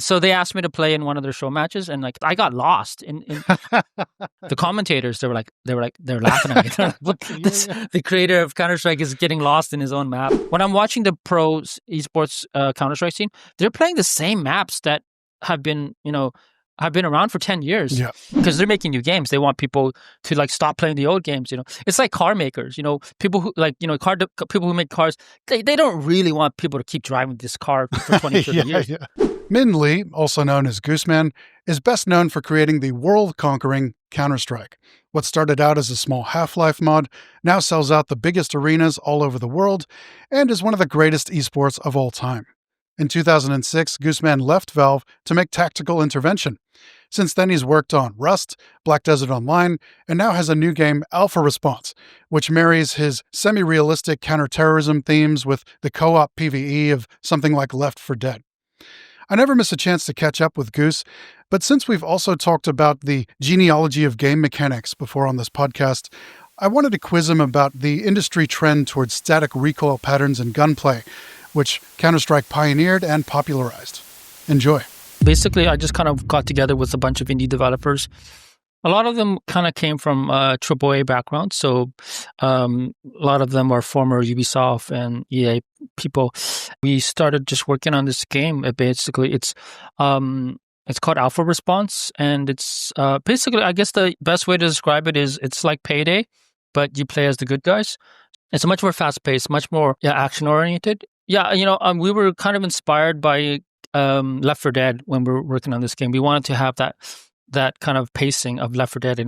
So they asked me to play in one of their show matches, and like I got lost in the commentators. They were laughing at me. They're like, what, the creator of Counter-Strike is getting lost in his own map. When I'm watching the pros esports Counter-Strike scene, they're playing the same maps that have been around for 10 years. Yeah. Because they're making new games. They want people to like stop playing the old games. It's like car makers. People who people who make cars. They don't really want people to keep driving this car for 20, 30 years. Yeah. Minh Lee, also known as Gooseman, is best known for creating the world-conquering Counter-Strike. What started out as a small Half-Life mod now sells out the biggest arenas all over the world and is one of the greatest esports of all time. In 2006, Gooseman left Valve to make Tactical Intervention. Since then, he's worked on Rust, Black Desert Online, and now has a new game, Alpha Response, which marries his semi-realistic counterterrorism themes with the co-op PvE of something like Left 4 Dead. I never miss a chance to catch up with Goose, but since we've also talked about the genealogy of game mechanics before on this podcast, I wanted to quiz him about the industry trend towards static recoil patterns in gunplay, which Counter-Strike pioneered and popularized. Enjoy. Basically, I just kind of got together with a bunch of indie developers. A lot of them kind of came from AAA backgrounds, so a lot of them are former Ubisoft and EA people. We started just working on this game. Basically, it's called Alpha Response, and it's basically, I guess the best way to describe it is it's like Payday, but you play as the good guys. It's much more fast-paced, much more action-oriented. Yeah, we were kind of inspired by Left 4 Dead when we were working on this game. We wanted to have that kind of pacing of Left 4 Dead,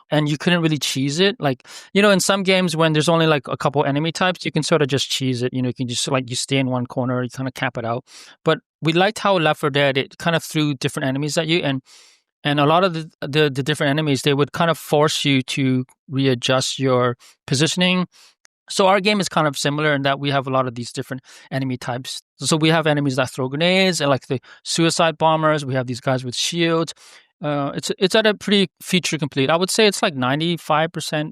and you couldn't really cheese it. Like, in some games when there's only like a couple enemy types, you can sort of just cheese it. You can just you stay in one corner, you kind of cap it out. But we liked how Left 4 Dead, it kind of threw different enemies at you, and a lot of the different enemies, they would kind of force you to readjust your positioning. So our game is kind of similar in that we have a lot of these different enemy types. So we have enemies that throw grenades, and like the suicide bombers. We have these guys with shields. It's at a pretty feature complete. I would say it's like 95%,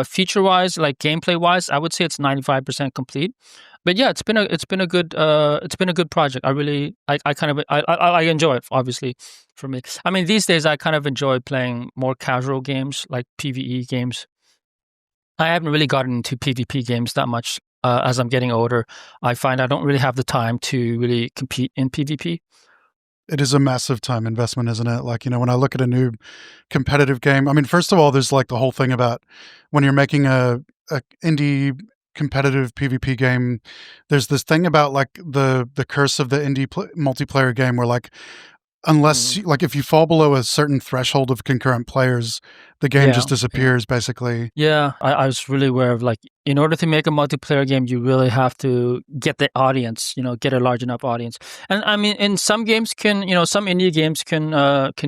feature wise, like gameplay wise. I would say it's 95% complete. But yeah, it's been a good project. I enjoy it, obviously, for me. I mean, these days I kind of enjoy playing more casual games like PvE games. I haven't really gotten into PvP games that much as I'm getting older. I find I don't really have the time to really compete in PvP. It is a massive time investment, isn't it? Like, when I look at a new competitive game, I mean, first of all, there's like the whole thing about when you're making a indie competitive PvP game, there's this thing about like the curse of the indie multiplayer game where like, unless if you fall below a certain threshold of concurrent players, the game just disappears basically. Yeah, I was really aware of like, in order to make a multiplayer game, you really have to get the audience, get a large enough audience. And I mean, in some games some indie games can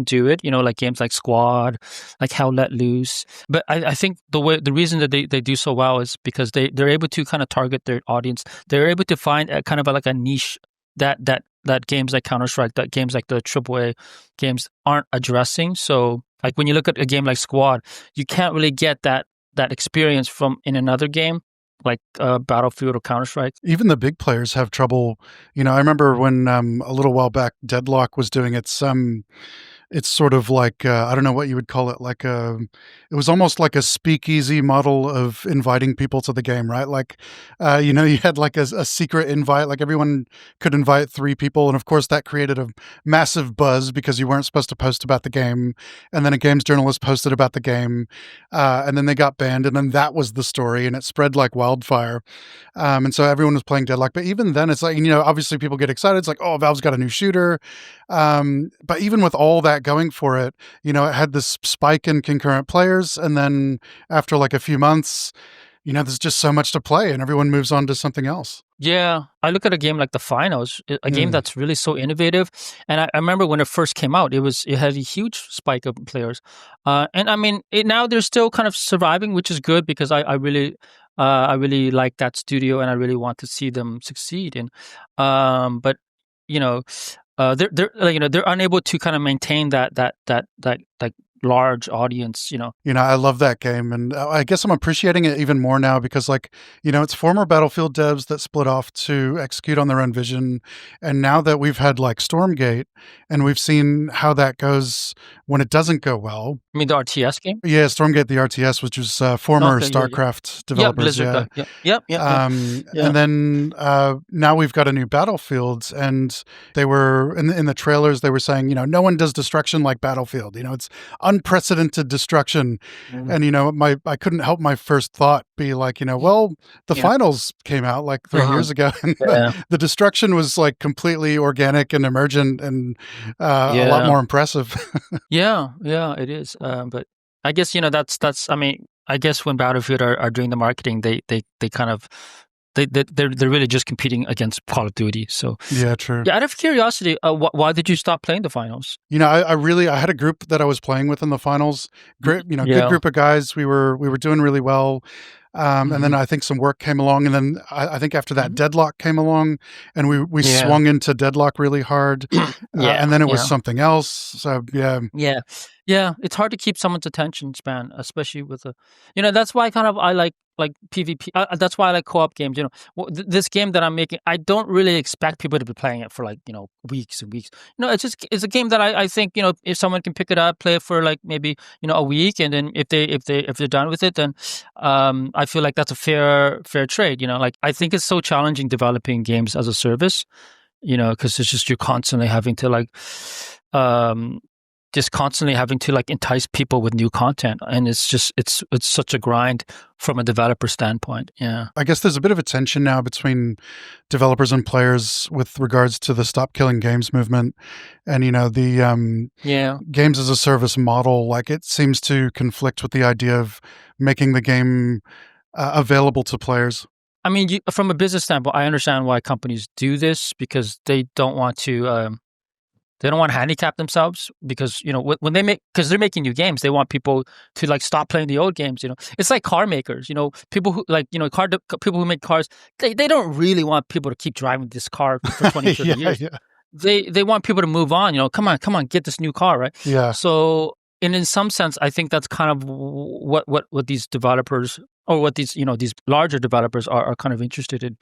do it, like games like Squad, like Hell Let Loose. But I think the reason that they do so well is because they're able to kind of target their audience. They're able to find a kind of like a niche that games like Counter-Strike, that games like the AAA games aren't addressing. So like when you look at a game like Squad, you can't really get that experience from in another game like Battlefield or Counter-Strike. Even the big players have trouble. I remember when a little while back, Deadlock was doing it's sort of like, I don't know what you would call it, like it was almost like a speakeasy model of inviting people to the game, right? Like, you had like a secret invite, like everyone could invite 3 people. And of course that created a massive buzz because you weren't supposed to post about the game. And then a games journalist posted about the game, and then they got banned. And then that was the story, and it spread like wildfire. And so everyone was playing Deadlock. But even then it's like, obviously people get excited. It's like, oh, Valve's got a new shooter. But even with all that going for it, it had this spike in concurrent players, and then after like a few months, there's just so much to play and everyone moves on to something else. Yeah, I look at a game like the Finals, a game that's really so innovative, and I remember when it first came out, it had a huge spike of players, and I mean now they're still kind of surviving, which is good because I really like that studio and I really want to see them succeed. And but they're unable to kind of maintain that large audience. I love that game, and I guess I'm appreciating it even more now because, like, it's former Battlefield devs that split off to execute on their own vision, and now that we've had like Stormgate, and we've seen how that goes when it doesn't go well. I mean, the RTS game. Yeah, Stormgate, the RTS, which was former Okay, yeah, yeah. StarCraft Yeah, developers. Blizzard Yeah. guy. Yeah, yep, yep, yep. Yeah. And then now we've got a new Battlefield, and they were in the trailers. They were saying, no one does destruction like Battlefield. It's unprecedented destruction, Mhm. and I couldn't help my first thought be like, well, the Yeah. finals came out like 3 years ago, and Yeah. the destruction was like completely organic and emergent, and a lot Yeah. more impressive. Yeah, yeah, it is. But I guess that's. I mean, I guess when Battlefield are doing the marketing, they kind of they're really just competing against Call of Duty. So Yeah, true. yeah, out of curiosity, why did you stop playing the finals? I had a group that I was playing with in the finals. Great, good Yeah. group of guys. We were doing really well. And then Mhm. I think some work came along, and then I think after that Mhm. Deadlock came along, and we Yeah. swung into Deadlock really hard, Yeah, and then it was yeah. something else. So yeah, Yeah. Yeah, it's hard to keep someone's attention span, especially with that's why I like PvP. That's why I like co-op games. This game that I'm making, I don't really expect people to be playing it for like weeks and weeks. It's a game that I think if someone can pick it up, play it for like maybe a week, and then if they're done with it, then I feel like that's a fair trade. Like I think it's so challenging developing games as a service. Because it's just you're constantly having to um just constantly having to like entice people with new content, and it's such a grind from a developer standpoint. Yeah. I guess there's a bit of a tension now between developers and players with regards to the stop killing games movement, and the Yeah. games as a service model. Like it seems to conflict with the idea of making the game available to players. I mean, from a business standpoint, I understand why companies do this because they don't want to handicap themselves because when because they're making new games, they want people to like stop playing the old games. It's like car makers. People who like people who make cars. They don't really want people to keep driving this car for 20, 30 Yeah, years. yeah, They want people to move on. Come on, get this new car, right? yeah. So, and in some sense, I think that's kind of what these developers or what these larger developers are kind of interested in.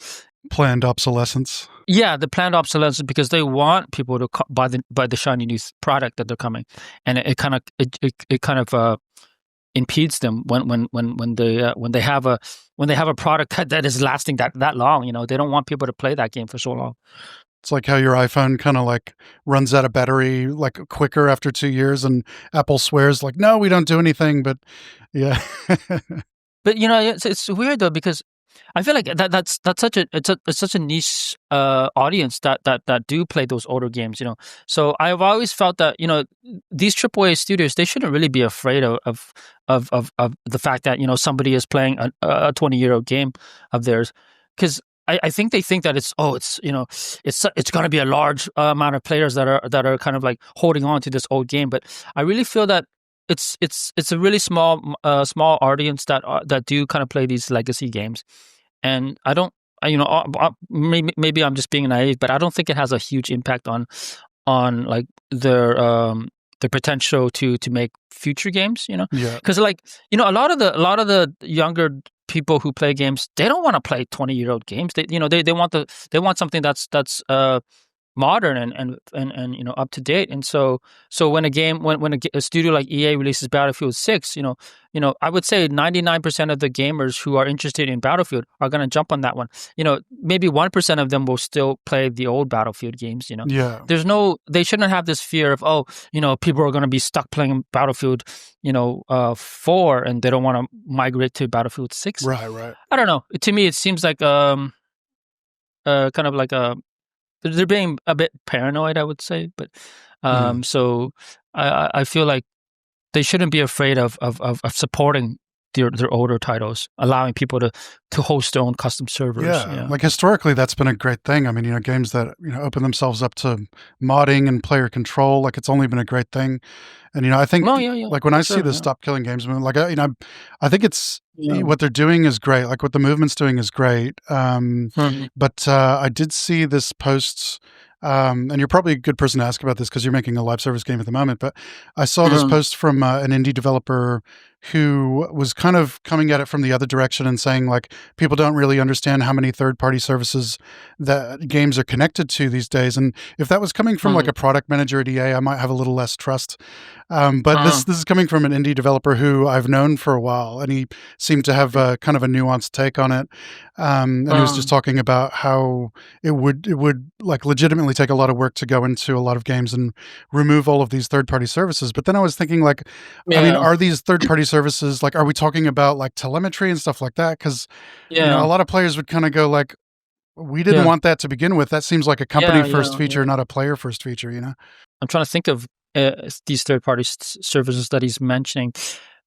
Planned obsolescence. Yeah, the planned obsolescence because they want people to buy the shiny new product that they're coming, and it kind of impedes them when they have a product that is lasting that long. They don't want people to play that game for so long. It's like how your iPhone kind of like runs out of battery like quicker after 2 years, and Apple swears like, no, we don't do anything. But yeah, But it's weird though because I feel like that's such a niche audience that do play those older games. So I've always felt that these AAA studios, they shouldn't really be afraid of the fact that somebody is playing a 20-year-old game of theirs, because I think they think that it's going to be a large amount of players that are kind of like holding on to this old game, but I really feel that it's a really small audience that do kind of play these legacy games, and I don't maybe I'm just being naive, but I don't think it has a huge impact on like their potential to make future games. yeah, Because like a lot of the younger people who play games, they don't want to play 20-year-old games. They want something that's modern and up to date. And so when a studio like EA releases Battlefield 6, I would say 99% of the gamers who are interested in Battlefield are going to jump on that one. Maybe 1% of them will still play the old Battlefield games. yeah. They shouldn't have this fear of, people are going to be stuck playing Battlefield 4 and they don't want to migrate to Battlefield 6. Right. I don't know. To me, it seems like kind of like they're being a bit paranoid, I would say. But so I feel like they shouldn't be afraid of supporting their older titles, allowing people to host their own custom servers. Yeah, like historically, that's been a great thing. I mean, games that open themselves up to modding and player control, like it's only been a great thing. And I think, No, yeah, like when I see sure, the yeah. stop killing games movement, like I think it's Yeah. what they're doing is great. Like what the movement's doing is great. Mhm. But I did see this post and you're probably a good person to ask about this because you're making a live service game at the moment. But I saw this Mhm. post from an indie developer who was kind of coming at it from the other direction and saying, like, people don't really understand how many third-party services that games are connected to these days. And if that was coming from like Mhm. a product manager at EA, I might have a little less trust. But Mhm. this is coming from an indie developer who I've known for a while, and he seemed to have kind of a nuanced take on it. And he was just Mhm. talking about how it would like legitimately take a lot of work to go into a lot of games and remove all of these third-party services. But then I was thinking, like, I mean, Yeah. are these third-party services, like, are we talking about like telemetry and stuff like that? Because a Yeah. lot of players would kind of go like, we didn't Yeah. want that to begin with. That seems like a company Yeah. first Yeah. feature, Yeah. not a player first feature. I'm trying to think of these third-party services that he's mentioning.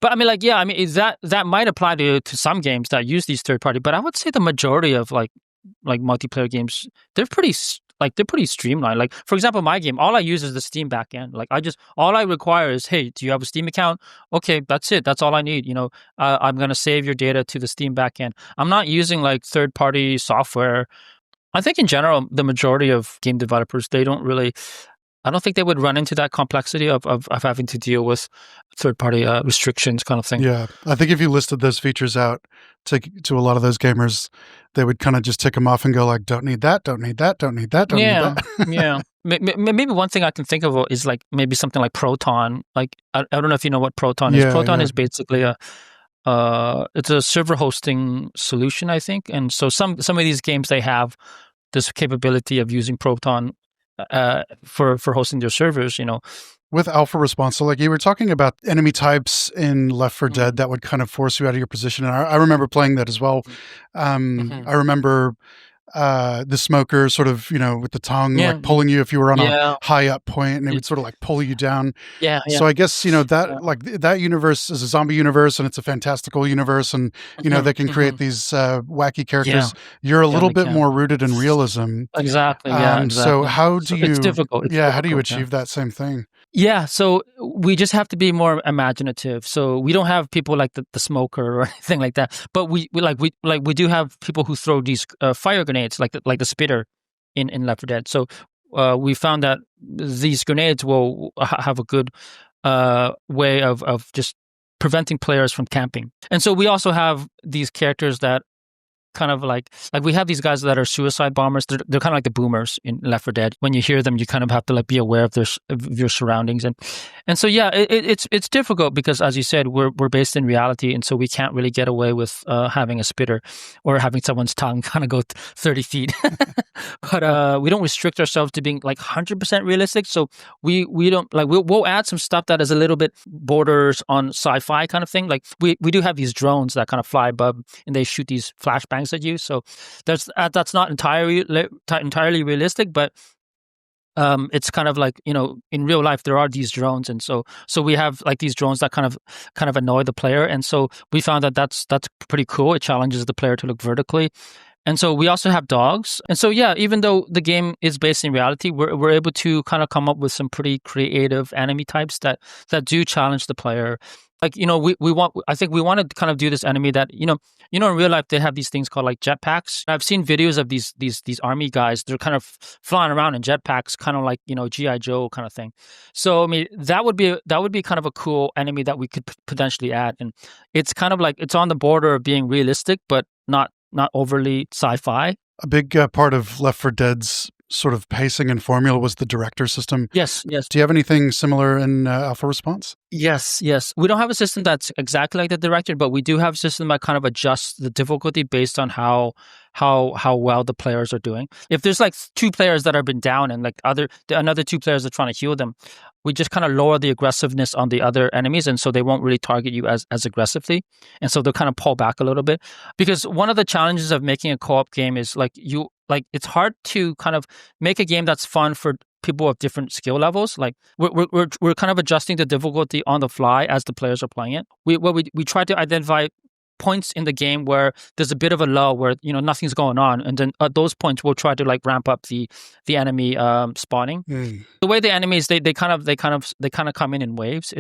But I mean, like, yeah, I mean, is that might apply to some games that use these third-party, but I would say the majority of like multiplayer games, they're pretty streamlined. Like, for example, my game, all I use is the Steam backend. Like, all I require is, hey, do you have a Steam account? Okay, that's it. That's all I need. I'm gonna save your data to the Steam backend. I'm not using like third-party software. I think in general, the majority of game developers, they don't really. I don't think they would run into that complexity of having to deal with third-party restrictions, kind of thing. Yeah, I think if you listed those features out to a lot of those gamers, they would kind of just tick them off and go like, "Don't need that, don't need that, don't need that, don't need that." Yeah, yeah. Maybe one thing I can think of is like maybe something like Proton. Like I don't know if you know what Proton is. Yeah, Proton yeah. is basically it's a server hosting solution, I think. And so some of these games they have this capability of using Proton for hosting their servers. With alpha response, so like you were talking about enemy types in Left 4 Dead Mm, that would kind of force you out of your position, and I remember playing that as well. mhm. I remember the smoker sort of, with the tongue, like Yeah, pulling you if you were on a yeah, high up point, and it yeah, would sort of like pull you down. yeah, So yeah, I guess, yeah. that like that universe is a zombie universe and it's a fantastical universe, and Mhm, they can create mhm. these wacky Yeah, characters. You're a yeah, little they bit can. more rooted in realism. Exactly, yeah, So exactly. how do So it's you difficult, it's yeah, how do you difficult, yeah. achieve that same thing? Yeah, so we just have to be more imaginative. So we don't have people like the smoker or anything like that, but we do have people who throw these fire grenades like the spitter in Left 4 Dead. So we found that these grenades will have a good way of just preventing players from camping. And so we also have these characters that kind of like we have these guys that are suicide bombers. They're kind of like the boomers in Left 4 Dead. When you hear them, you kind of have to like be aware of of your surroundings, and so yeah, it's difficult because as you said, we're based in reality, and so we can't really get away with having a spitter or having someone's tongue kind of go 30 feet. But we don't restrict ourselves to being like 100% realistic. So we don't like we'll add some stuff that is a little bit borders on sci-fi kind of thing. Like we do have these drones that kind of fly above and they shoot these flashbangs at you. So that's not entirely realistic, but it's kind of like in real life there are these drones, and so we have like these drones that kind of annoy the player, and so we found that that's pretty cool. It challenges the player to look vertically. And so we also have dogs. And so, yeah, even though the game is based in reality, we're able to kind of come up with some pretty creative enemy types that do challenge the player. Like, I think we want to kind of do this enemy that, in real life, they have these things called like jetpacks. I've seen videos of these army guys. They're kind of flying around in jetpacks, kind of like, G.I. Joe kind of thing. So, I mean, that would be kind of a cool enemy that we could potentially add. And it's kind of like, it's on the border of being realistic, but not overly sci-fi. A big part of Left 4 Dead's sort of pacing and formula was the director system. Yes, yes. Do you have anything similar in Alpha Response? Yes, yes. We don't have a system that's exactly like the director, but we do have a system that kind of adjusts the difficulty based on how well the players are doing. If there's like two players that have been down and like another two players are trying to heal them, we just kind of lower the aggressiveness on the other enemies, and so they won't really target you as aggressively, and so they'll kind of pull back a little bit. Because one of the challenges of making a co-op game is it's hard to kind of make a game that's fun for people of different skill levels. Like we're kind of adjusting the difficulty on the fly as the players are playing it. We try to identify points in the game where there's a bit of a lull where nothing's going on, and then at those points we'll try to like ramp up the enemy spawning. Mm. The way the enemies they kind of come in waves.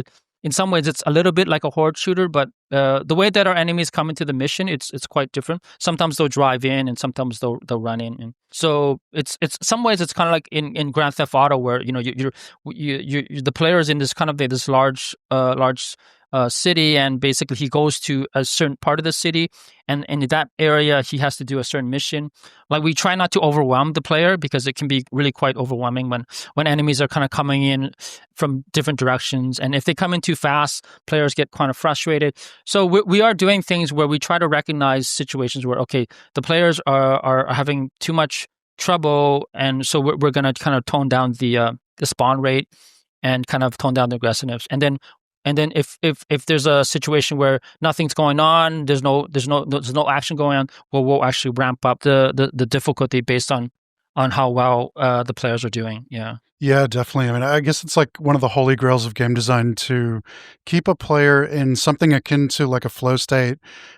in some ways it's a little bit like a horde shooter, but the way that our enemies come into the mission, it's quite different. Sometimes they'll drive in, and sometimes they'll run in. And so it's some ways it's kind of like in Grand Theft Auto, where you the player is in this kind of this large city, and basically he goes to a certain part of the city, and in that area he has to do a certain mission. Like, we try not to overwhelm the player, because it can be really quite overwhelming when enemies are kind of coming in from different directions, and if they come in too fast, players get kind of frustrated. So we are doing things where we try to recognize situations where, okay, the players are having too much trouble, and so we're going to kind of tone down the spawn rate and kind of tone down the aggressiveness. And then if there's a situation where nothing's going on, there's no action going on, well, we'll actually ramp up the difficulty based on how well the players are doing. Yeah. Yeah, definitely. I mean, I guess it's like one of the holy grails of game design to keep a player in something akin to like a flow state,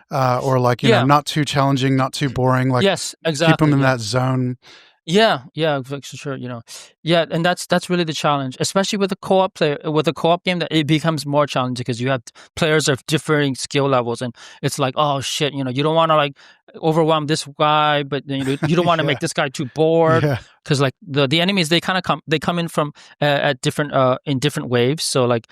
or like, not too challenging, not too boring. Like, yes, exactly. Keep them in that zone. Yeah, for sure. Yeah, and that's really the challenge, especially with a co-op game, that it becomes more challenging because you have players of differing skill levels, and it's like, oh shit, you don't want to like overwhelm this guy, but you don't want to make this guy too bored, because like the enemies, they come in from at different in different waves. So like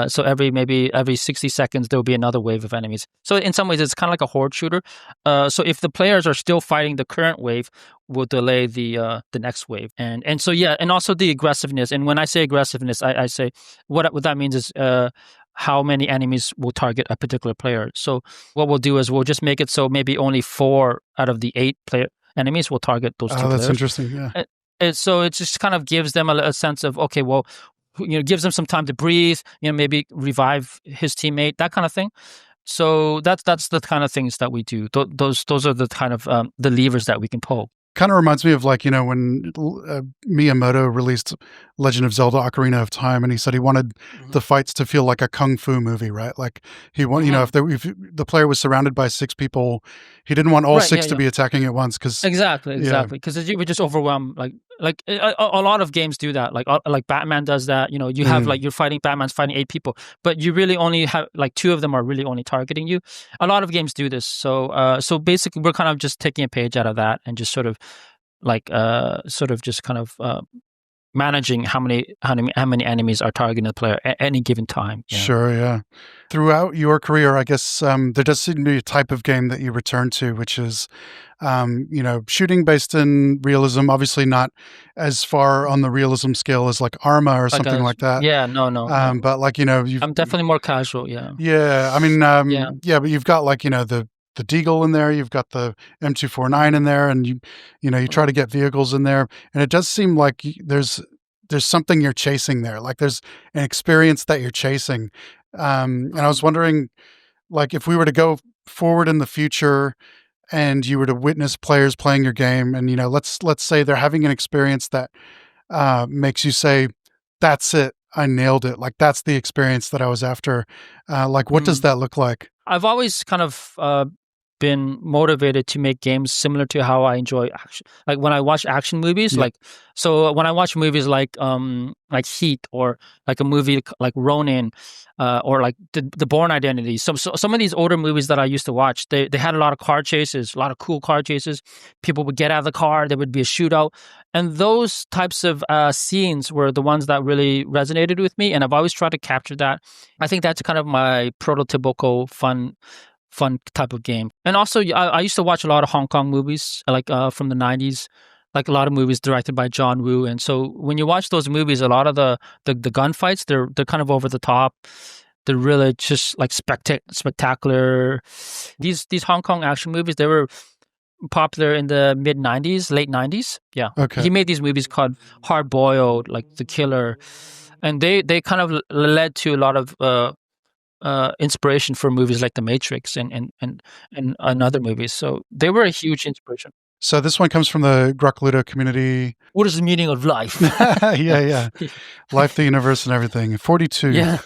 so every 60 seconds there will be another wave of enemies. So in some ways it's kind of like a horde shooter. So if the players are still fighting the current wave, will delay the next wave, and so and also the aggressiveness. And when I say aggressiveness, I say what that means is how many enemies will target a particular player. So what we'll do is we'll just make it so maybe only 4 out of the 8 player enemies will target those 2 players. Oh, that's interesting. Yeah. And so it just kind of gives them a sense of, okay, well, gives them some time to breathe, maybe revive his teammate, that kind of thing. So that's the kind of things that we do. Those are the kind of the levers that we can pull. Kind of reminds me of like, when Miyamoto released Legend of Zelda Ocarina of Time, and he said he wanted the fights to feel like a kung fu movie, right? Like he wanted, if the player was surrounded by 6 people, he didn't want all 6 to be attacking at once. Cause exactly. Because you would just overwhelm, like a lot of games do that. Like Batman does that. You have like Batman's fighting 8 people, but you really only have like 2 of them are really only targeting you. A lot of games do this. So basically we're kind of just taking a page out of that and just sort of just kind of managing how many enemies are targeting the player at any given time. Yeah. Sure, yeah. Throughout your career, I guess there does seem to be a type of game that you return to, which is shooting based in realism. Obviously, not as far on the realism scale as like Arma or something like that. Yeah, no. But like I'm definitely more casual. Yeah. Yeah, I mean, but you've got like the Deagle in there, you've got the M249 in there, and you try to get vehicles in there, and it does seem like there's something you're chasing there. Like there's an experience that you're chasing. And I was wondering, like, if we were to go forward in the future and you were to witness players playing your game, and let's say they're having an experience that makes you say, "That's it, I nailed it. Like that's the experience that I was after." Like, what does that look like? I've always kind of been motivated to make games similar to how I enjoy action. Like when I watch action movies, so when I watch movies like Heat, or like a movie like Ronin, or like the Bourne Identity. So some of these older movies that I used to watch, they had a lot of car chases, a lot of cool car chases. People would get out of the car, there would be a shootout. And those types of scenes were the ones that really resonated with me. And I've always tried to capture that. I think that's kind of my prototypical fun type of game. And also, I used to watch a lot of Hong Kong movies, like from the 90s, like a lot of movies directed by John Woo. And so when you watch those movies, a lot of the gunfights, they're kind of over the top. They're really just like spectacular. These Hong Kong action movies, they were popular in the mid 90s, late 90s. Yeah. Okay. He made these movies called Hard Boiled, like The Killer. And they kind of led to a lot of inspiration for movies like The Matrix and other movies. So they were a huge inspiration. So this one comes from the grokludo community. What is the meaning of life? Yeah. Life, the universe, and everything. 42. Yeah.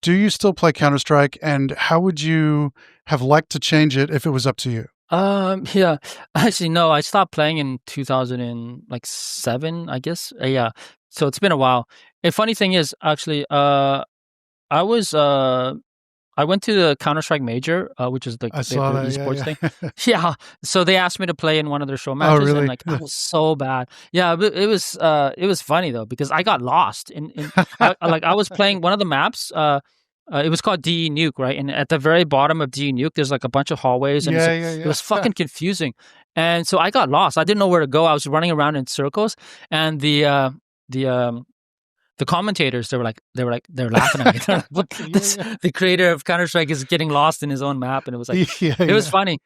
Do you still play Counter-Strike, and how would you have liked to change it if it was up to you? Yeah. Actually, no, I stopped playing in 2007, I guess. Yeah. So it's been a while. A funny thing is, actually, I was I went to the Counter-Strike Major, which is I the saw that. esports thing. Yeah. Yeah, so they asked me to play in one of their show Oh, matches, and really? like I was so bad. Yeah, but it was funny though because I got lost in I was playing one of the maps. It was called DE Nuke, right? And at the very bottom of DE Nuke, there's like a bunch of hallways, and Yeah, it yeah, was yeah. fucking confusing. And so I got lost. I didn't know where to go. I was running around in circles, and the the commentators they were laughing at me. They're like, "What, Yeah, this, yeah. the creator of Counter Strike is getting lost in his own map," and it was like Yeah, it was yeah. funny.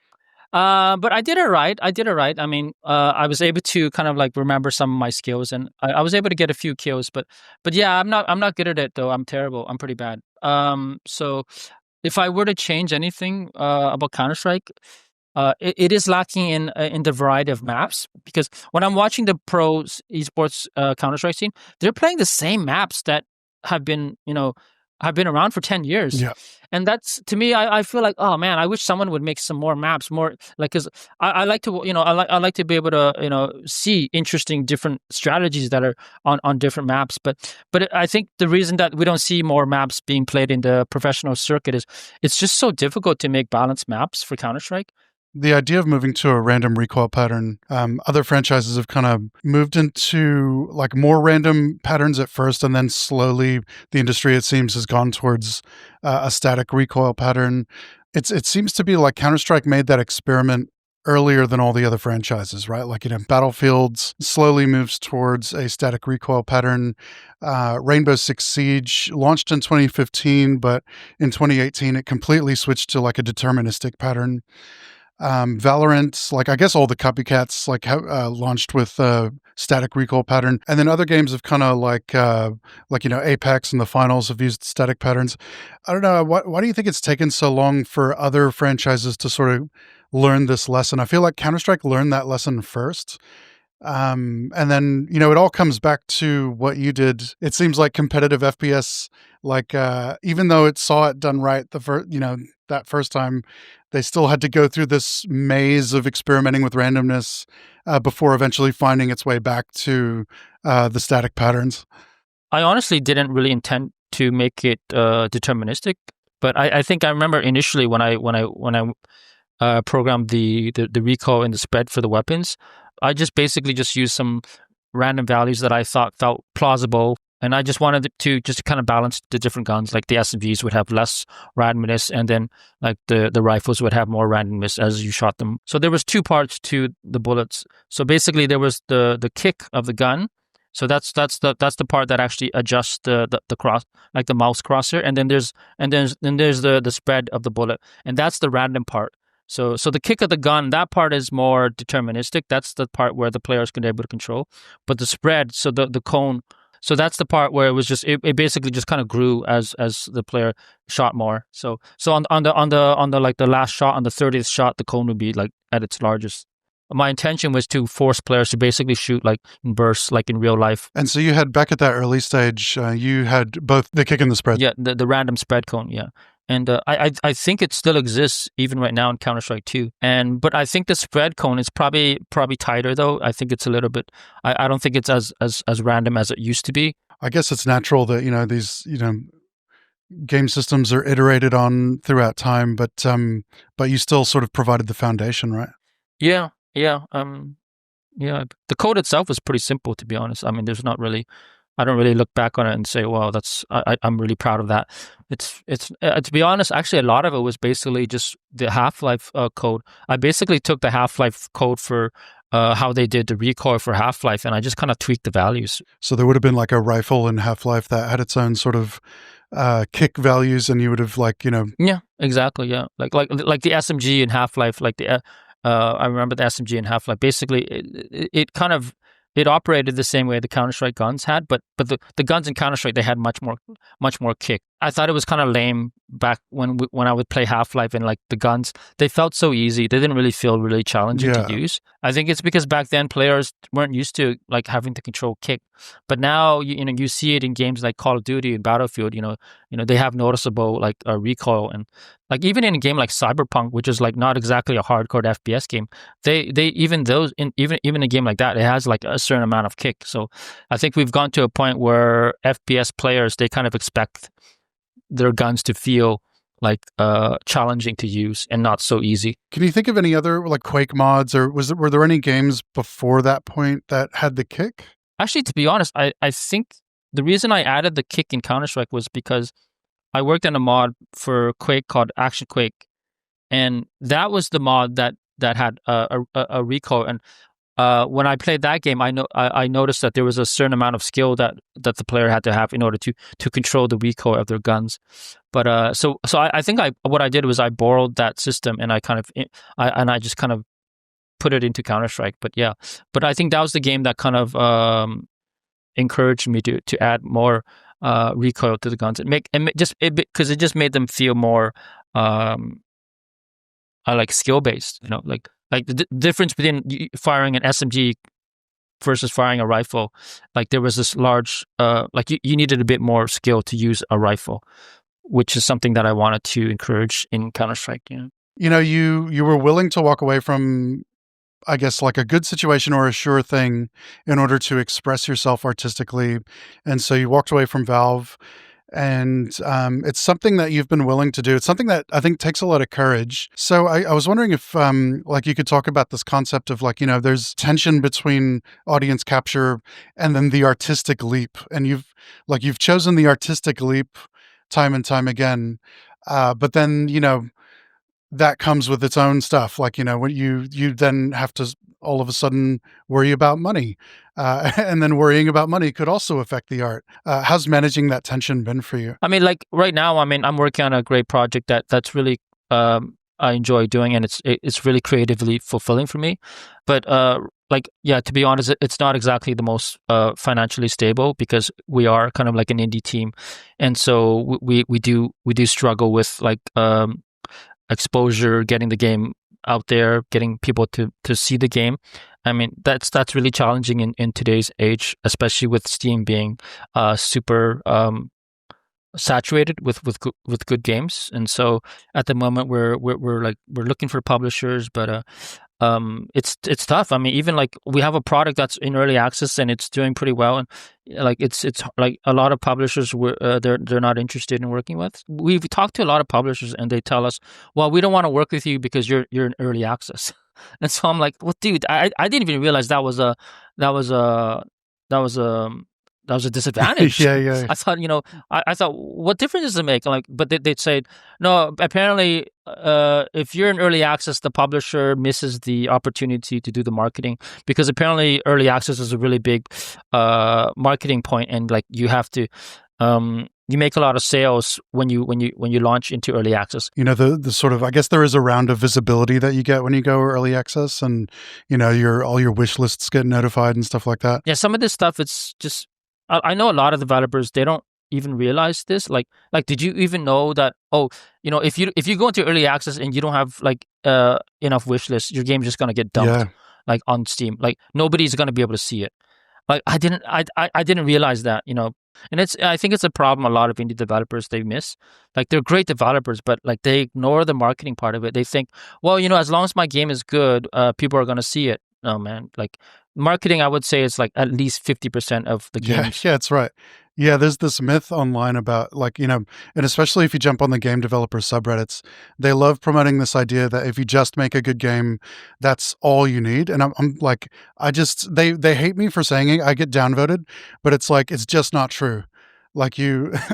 But I did it right. I did it right. I mean, I was able to kind of like remember some of my skills, and I was able to get a few kills. But yeah, I'm not good at it though. I'm terrible. I'm pretty bad. So if I were to change anything about Counter Strike, it is lacking in the variety of maps because when I'm watching the pros esports Counter Strike scene, they're playing the same maps that have been have been around for 10 years, Yeah. and that's to me I feel like, oh man, I wish someone would make some more maps, more like because I like to I like to be able to see interesting different strategies that are on different maps, but I think the reason that we don't see more maps being played in the professional circuit is it's just so difficult to make balanced maps for Counter Strike. The idea of moving to a random recoil pattern, other franchises have kind of moved into like more random patterns at first, and then slowly the industry, it seems, has gone towards a static recoil pattern. It seems to be like Counter-Strike made that experiment earlier than all the other franchises, right? Like, Battlefields slowly moves towards a static recoil pattern. Rainbow Six Siege launched in 2015, but in 2018 it completely switched to like a deterministic pattern. Valorant, like I guess all the copycats like launched with static recoil pattern, and then other games have kind of like Apex and the finals have used static patterns. I don't know why do you think it's taken so long for other franchises to sort of learn this lesson? I feel like Counter-Strike learned that lesson first. And then, it all comes back to what you did. It seems like competitive FPS, like, even though it saw it done right that first time, they still had to go through this maze of experimenting with randomness before eventually finding its way back to the static patterns. I honestly didn't really intend to make it deterministic, but I think I remember initially when I programmed the recoil and the spread for the weapons, I just basically just used some random values that I thought felt plausible, and I just wanted to just kind of balance the different guns. Like the SMGs would have less randomness, and then like the rifles would have more randomness as you shot them. So there was two parts to the bullets. So basically, there was the kick of the gun. So that's the part that actually adjusts the cross, like the mouse crosshair, and then there's the spread of the bullet, and that's the random part. So the kick of the gun, that part is more deterministic. That's the part where the player is going to be able to control. But the spread, so the cone, so that's the part where it was just it basically just kind of grew as the player shot more. So on the like the last shot, on the 30th shot, the cone would be like at its largest. My intention was to force players to basically shoot like in bursts, like in real life. And so you had, back at that early stage, you had both the kick and the spread. Yeah, the random spread cone, yeah. And I think it still exists even right now in Counter-Strike 2. But I think the spread cone is probably tighter though. I think it's a little bit. I don't think it's as random as it used to be. I guess it's natural that these game systems are iterated on throughout time, but you still sort of provided the foundation, right? Yeah. The code itself was pretty simple, to be honest. I mean, there's not really. I don't really look back on it and say, "Wow, I'm really proud of that." It's to be honest, actually, a lot of it was basically just the Half-Life code. I basically took the Half-Life code for how they did the recoil for Half-Life, and I just kind of tweaked the values. So there would have been like a rifle in Half-Life that had its own sort of kick values, and you would have Yeah, exactly. Yeah, like the SMG in Half-Life, like the I remember the SMG in Half-Life. Basically, it kind of it operated the same way the Counter-Strike guns had, but the guns in Counter-Strike, they had much more kick. I thought it was kind of lame back when I would play Half-Life, and like the guns, they felt so easy. They didn't really feel really challenging to use. I think it's because back then players weren't used to like having to control kick. But now you see it in games like Call of Duty and Battlefield. They have noticeable like recoil, and like even in a game like Cyberpunk, which is like not exactly a hardcore FPS game, they even those even a game like that, it has like a certain amount of kick. So I think we've gone to a point where FPS players, they kind of expect their guns to feel like challenging to use and not so easy. Can you think of any other like Quake mods, or were there any games before that point that had the kick? Actually, to be honest, I think the reason I added the kick in Counter-Strike was because I worked on a mod for Quake called Action Quake, and that was the mod that had a recoil. And when I played that game, I noticed that there was a certain amount of skill that the player had to have in order to control the recoil of their guns. But so I think what I did was I borrowed that system and I just kind of put it into Counter-Strike. But yeah, but I think that was the game that kind of encouraged me to add more recoil to the guns. Because it just made them feel more like skill based. Like the difference between firing an SMG versus firing a rifle. Like there was this large like you needed a bit more skill to use a rifle, which is something that I wanted to encourage in Counter-Strike. You were willing to walk away from, I guess, like a good situation or a sure thing in order to express yourself artistically. And so you walked away from Valve, and it's something that you've been willing to do. It's something that I think takes a lot of courage. So I was wondering if like you could talk about this concept of like, there's tension between audience capture and then the artistic leap. And you've chosen the artistic leap time and time again. But then, that comes with its own stuff. Like, when you then have to all of a sudden worry about money. And then worrying about money could also affect the art. How's managing that tension been for you? I mean, like right now, I'm working on a great project that's really I enjoy doing, and it's really creatively fulfilling for me. But to be honest, it's not exactly the most financially stable because we are kind of like an indie team, and so we do struggle with like exposure, getting the game out there, getting people to see the game. I mean, that's really challenging in today's age, especially with Steam being super saturated with good games. And so at the moment we're looking for publishers, but it's tough. I mean, even like we have a product that's in early access and it's doing pretty well, and like it's like a lot of publishers they're not interested in working with. We've talked to a lot of publishers and they tell us, well, we don't want to work with you because you're in early access. And so I'm like, well, dude, I didn't even realize that was a disadvantage. Yeah. I thought, I thought, what difference does it make? Like, but they'd say, no, apparently, if you're in early access, the publisher misses the opportunity to do the marketing because apparently early access is a really big marketing point, and like you have to, you make a lot of sales when you launch into early access. The sort of, I guess there is a round of visibility that you get when you go early access, and all your wish lists get notified and stuff like that. Yeah, some of this stuff, it's just, I know a lot of developers, they don't even realize this. Like, did you even know that? Oh, if you go into early access and you don't have like enough wish lists, your game's just gonna get dumped, like on Steam. Like nobody's gonna be able to see it. Like I didn't realize that, and I think it's a problem a lot of indie developers they miss. Like they're great developers, but like they ignore the marketing part of it. They think, well, as long as my game is good, people are gonna see it. No, man, like marketing, I would say is like at least 50% of the games. Yeah, that's right. Yeah, there's this myth online about like, and especially if you jump on the game developer subreddits, they love promoting this idea that if you just make a good game, that's all you need. And I'm like, they hate me for saying it. I get downvoted, but it's like, it's just not true. Like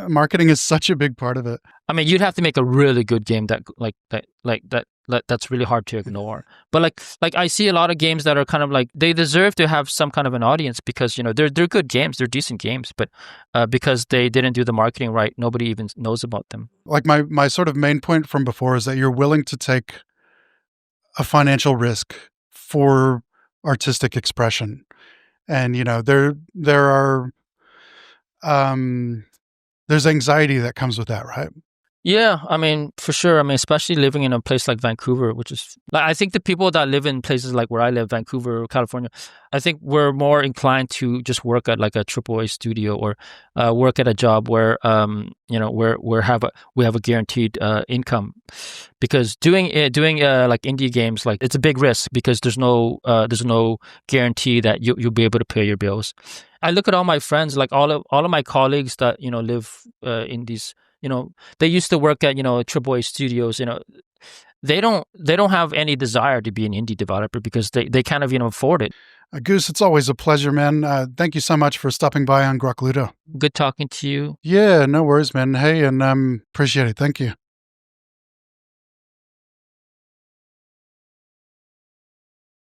marketing is such a big part of it. I mean, you'd have to make a really good game that's really hard to ignore. But like I see a lot of games that are kind of like they deserve to have some kind of an audience because they're good games, they're decent games, but because they didn't do the marketing right, nobody even knows about them. Like my sort of main point from before is that you're willing to take a financial risk for artistic expression, and there are there's anxiety that comes with that, right? Yeah, I mean, for sure. I mean, especially living in a place like Vancouver, which is like, I think the people that live in places like where I live, Vancouver, California, I think we're more inclined to just work at like a AAA studio or work at a job where where we have a guaranteed income, because doing like indie games, like it's a big risk because there's no guarantee that you'll be able to pay your bills. I look at all my friends, like all of my colleagues that live in these they used to work at AAA studios. They don't have any desire to be an indie developer because they kind of afford it. Goose, it's always a pleasure, man. Thank you so much for stopping by on Grokludo. Good talking to you. Yeah, no worries, man. Hey, and appreciate it. Thank you.